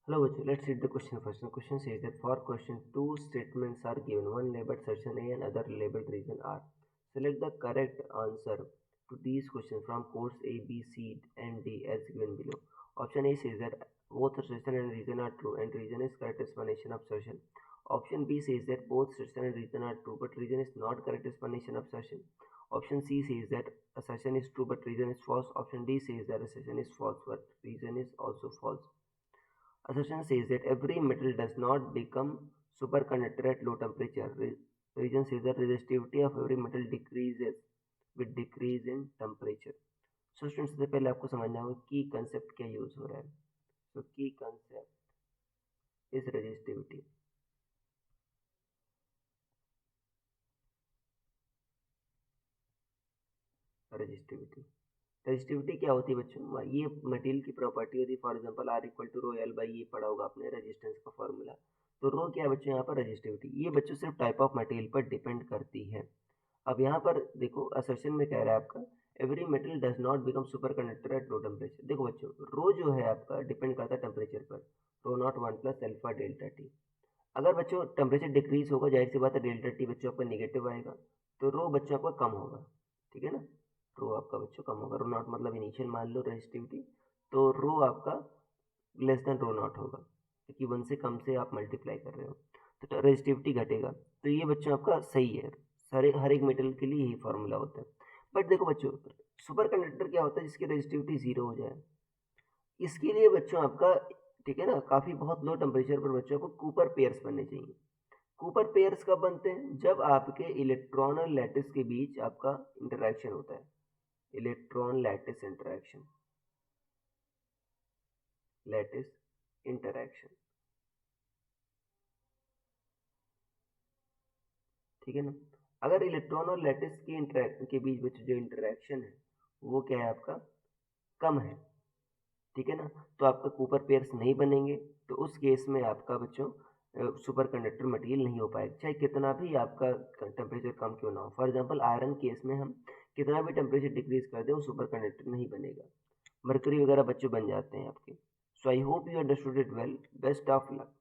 Hello, Vijay. Let's read the question first. The question says that for question 2 statements are given, one labeled section A and other labeled region R. Select the correct answer to these questions from codes A, B, C, and D as given below. Option A says that both assertion and reason are true and reason is correct explanation of assertion. Option B says that both assertion and reason are true but reason is not correct explanation of assertion. Option C says that assertion is true but reason is false. Option D says that assertion is false but reason is also false. Assertion says that every metal does not become superconductor at low temperature. Reason says that resistivity of every metal decreases with decrease in temperature. So students, सबसे पहले आपको समझना होगा की concept क्या use हो रहा है. सो की कंसेप्ट इज रेजिस्टिविटी. रेजिस्टिविटी क्या होती है बच्चों? ये मटेरियल की प्रॉपर्टी होती है. For example R equal to rho L by, ये पढ़ा होगा आपने रेजिस्टेंस का फॉर्मूला. तो रो क्या है बच्चों यहाँ पर? रेजिस्टिविटी. ये बच्चों सिर्फ टाइप ऑफ मटेरियल पर डिपेंड करती है. अब यहाँ पर देखो असर्शन में कह रहा है आपका every metal does not become super conductor at low temperature. देखो बच्चों, रो जो है आपका डिपेंड करता है टेम्परेचर पर. Rho naught one plus alpha delta T. अगर बच्चों टेम्परेचर डिक्रीज होगा, जाहिर सी बात है डेल्टा टी बच्चों आपका निगेटिव आएगा, तो रो बच्चों आपका कम होगा. ठीक है ना? रो आपका बच्चों कम होगा. रो नॉट मतलब इनिशियल मान लो रेजिस्टिविटी, तो रो आपका लेस देन रो नॉट होगा क्योंकि वन से कम से आप मल्टीप्लाई कर रहे हो, तो रेजिस्टिविटी घटेगा. तो ये बच्चों आपका सही है. हर एक मेटल के लिए यही फॉर्मूला होता है. बट देखो बच्चों, सुपर कंडक्टर क्या होता है? जिसकी रेजिस्टिविटी जीरो हो जाए. इसके लिए बच्चों आपका, ठीक है ना, काफ़ी बहुत लो टेम्परेचर पर बच्चों को कूपर पेयर्स बनने चाहिए. कूपर पेयर्स कब बनते हैं? जब आपके इलेक्ट्रॉन और लैटिस के बीच आपका इंटरेक्शन होता है. Electron lattice interaction, lattice interaction. ठीक है ना? अगर इलेक्ट्रॉन और लैटिस के बीच में जो इंटरेक्शन है वो क्या है आपका? कम है. ठीक है ना? तो आपका कूपर पेयर्स नहीं बनेंगे. तो उस केस में आपका बच्चों सुपर कंडक्टर मटेरियल नहीं हो पाएगा, चाहे कितना भी आपका टेम्परेचर कम क्यों ना हो. फॉर एग्जांपल आयरन केस में हम कितना भी टेम्परेचर डिक्रीज कर दें वो सुपर कंडक्टर नहीं बनेगा. मरकरी वगैरह बच्चों बन जाते हैं आपके. So I hope you understood it well. Best of luck.